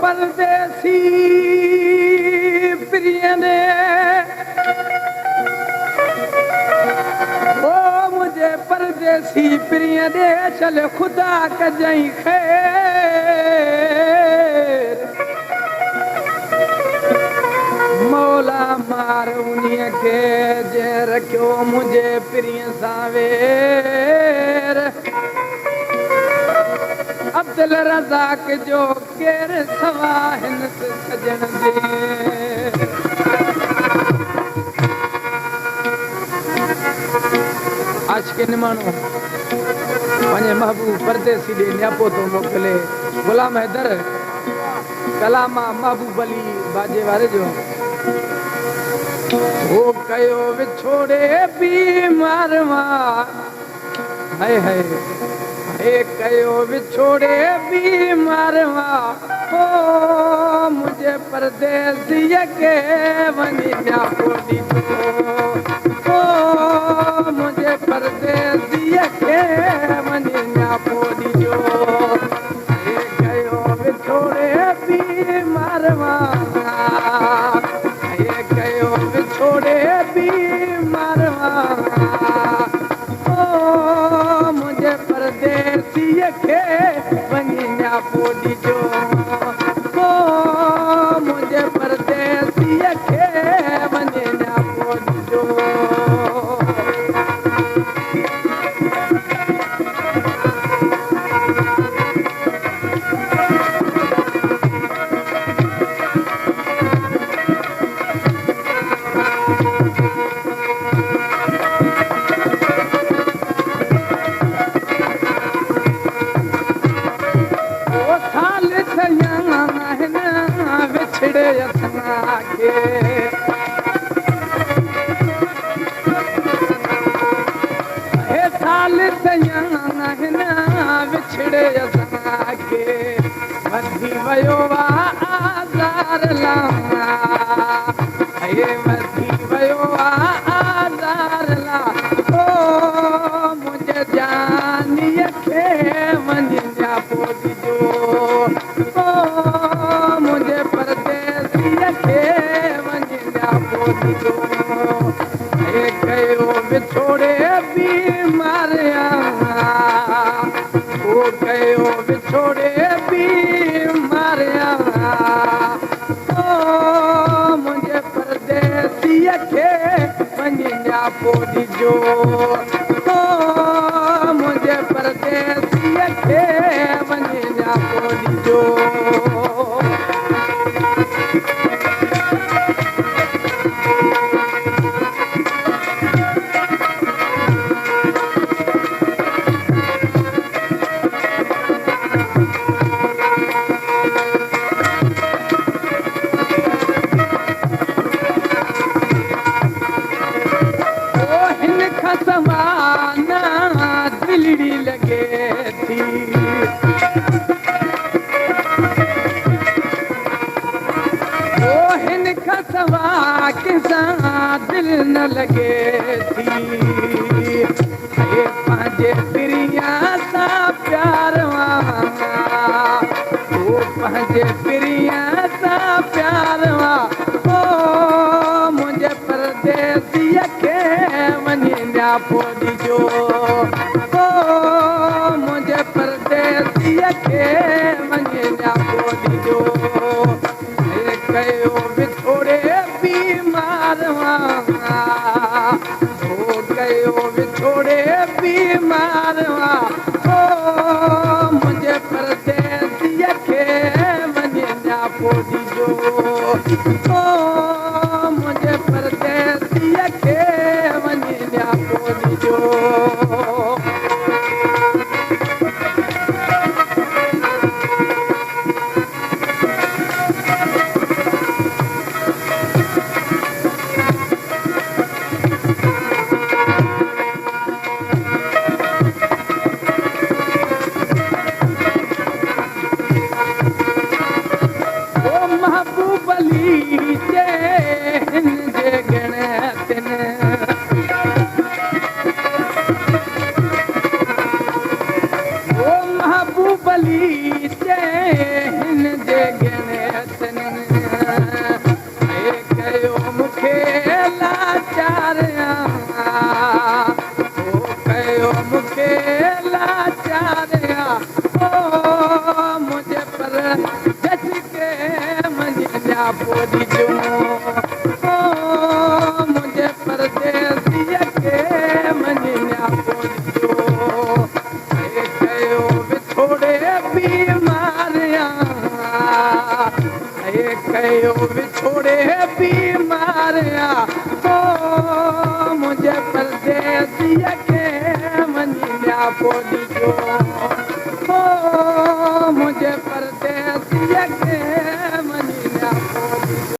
परदेसी प्रिय ने ओ मुझे परदेसी प्रिय दे चल खुदा कजई खैर मौला मार उन्हीं के जे रखियो मुझे प्रिय सावेर अब्दुल रज़ाक जो केर सवा हिन सजन दे आज के निमानो पंहिंजे महबूब परदेसी ॾे न्यापो थो मोकिले गुलाम हैदर कलामा महबूब अली बाजे वारे जो हो कयो विछोड़े बीमार हाय हाय हे कयो विछोड़े बीमार हो मुझे परदेसीअ के वञी न्यापो ॾिजो हो मुझे परदेसीअ के वञी न्यापो ॾिजो हे कयो विछोड़े बीमार हे कयो विछोड़े बीमार मुझे परदेसीअ के वञी न्यापो ॾिजो हो मुझे परदेसीअ के वञी न्यापो ॾिजो विछड़े असांखे वधी वियो आज़ार लामा हे वधी वियो आज़ार ला ओ मुंहिंजे जानीअ खे वञी न्यापो ॾिजो ओ मुंहिंजे परदेसीअ खे वञी न्यापो ॾिजो हे कयो विछोड़े बीमार कयो विछोड़े बीमार मुंहिंजे परदेसीअ खे वञी न्यापो ॾिजो मुंहिंजे परदेसीअ खे वञी न्यापो ॾिजो दिलड़ी लगे थी ओ हिन खां सवा कंहिंसां दिल न लगे थी हे पंहिंजे प्रिया सां प्यार ओ पंहिंजे प्रिया सां प्यार ओ मुंहिंजे परदेसीअ खे वञी न्यापो ॾिजो मुंहिंजे परदेसीअ खे वञी न्यापो ॾिजो हे कयो विछोड़े बीमार हो कयो विछोड़े बीमार हो मुंहिंजे परदेसीअ खे वञी न्यापो ॾिजो हो मुंहिंजे परदेसीअ खे वञी न्यापो ॾिजो पोड़ी जो मुझे परदेसी के मनिया पोड़ी जो कयो विछोड़े बीमारियां कयो विछोड़े बीमारियां मुझे परदेसी के मनिया पोड़ी जो